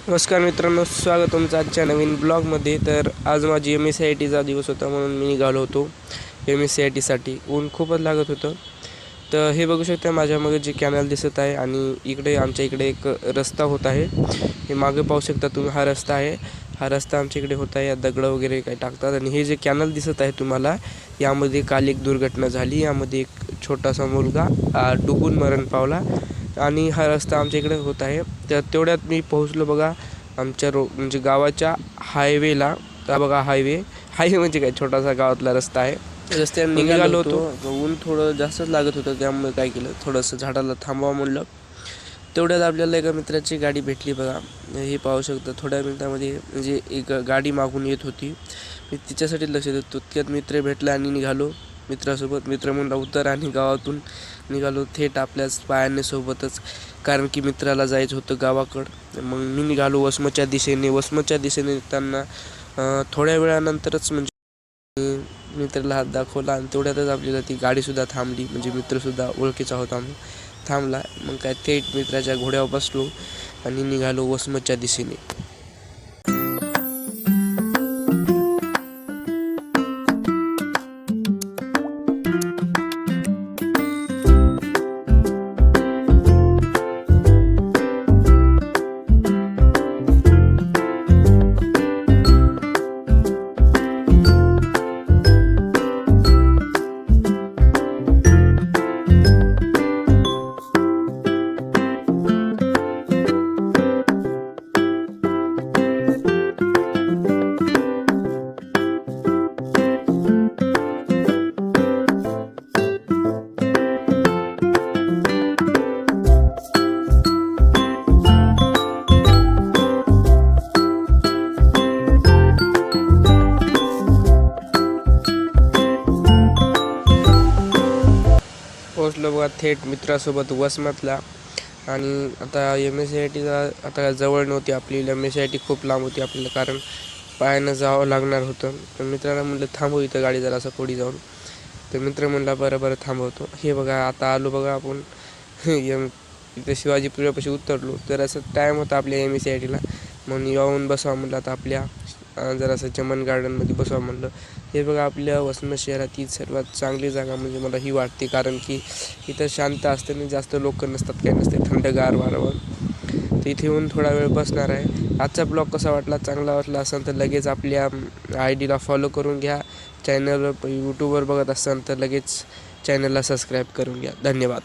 नमस्कार मित्रांनो, स्वागत तुमचं आजच्या नवीन ब्लॉगमध्ये. तर आज माझी MSCITचा दिवस होता म्हणून मी निघालो होतो MSCITसाठी. ऊन खूपच लागत होतं. तर हे बघू शकता माझ्यामागे जे कॅनल दिसत आहे आणि इकडे आमच्या इकडे एक रस्ता होत आहे. हे मागे पाहू शकता तुम्ही, हा रस्ता आहे. हा रस्ता आमच्या इकडे होत आहे. या दगडं वगैरे काही टाकतात आणि हे जे कॅनल दिसत आहे तुम्हाला, यामध्ये काल एक दुर्घटना झाली. यामध्ये एक छोटासा मुलगा डुबून मरण पावला आणि हा रस्ता आमच्या इकडे होत आहे. तर तेवढ्यात मी पोहोचलो बघा आमच्या म्हणजे गावाच्या हायवेला. तर बघा हायवे म्हणजे काय, छोटासा गावातला रस्ता आहे. रस्त्याने निघालो होतो. ऊन थोडं जास्तच लागत होतं, त्यामुळे काय केलं, थोडंसं झाडाला थांबवा म्हणलं. तेवढ्यात आपल्याला एका मित्राची गाडी भेटली बघा. हे पाहू शकता, थोड्या मिनिटामध्ये म्हणजे एक गाडी मागून येत होती. मी तिच्यासाठी लक्ष देतो, तितक्यात मित्र भेटला आणि निघालो मित्रासोबत. मित्र म्हणला उतर आणि गावातून निघालो थेट आपल्याच पायाने सोबतच, कारण की मित्राला जायचं होतं गावाकडं. मग मी निघालो वसमतच्या दिशेने निघताना थोड्या वेळानंतरच म्हणजे मित्राला हात दाखवला आणि तेवढ्यातच आपल्याला ती गाडीसुद्धा थांबली. म्हणजे मित्रसुद्धा ओळखीचा होता, मग थांबला. मग काय थेट मित्राच्या घोड्यावर बसलो आणि निघालो वसमतच्या दिशेने. पोहोचलो बघा थेट मित्रासोबत वसमतला. आणि आता MSCITचा आता जवळ नव्हती आपली. MSCIT खूप लांब होती आपल्याला, कारण पायानं जावं लागणार होतं. तर मित्राला म्हटलं थांबव इथं गाडी जरासं पुढे जाऊन. तर मित्र म्हणला बरं थांबवतो. हे बघा आता आलो बघा आपण इथं शिवाजी पुलापाशी उतरलो. तर असं टाईम होता आपल्या MSCITला, म्हणून येऊन बसावं म्हटलं आता आपल्या जरासं चमन गार्डनमध्ये बसावं म्हटलं. हे बघा आपल्या वसमत शहरातील सर्वात चांगली जागा म्हणजे मला ही वाटते, कारण की इथं शांत असते आणि जास्त लोक नसतात, काही नसते, थंडगार वारावर. तर इथे येऊन थोडा वेळ बसणार आहे. आजचा ब्लॉग कसा वाटला, चांगला वाटला असेल तर लगेच आपल्या ID ला फॉलो करून घ्या. चॅनलवर यूट्यूबवर बघत असाल तर लगेच चॅनलला सबस्क्राईब करून घ्या. धन्यवाद.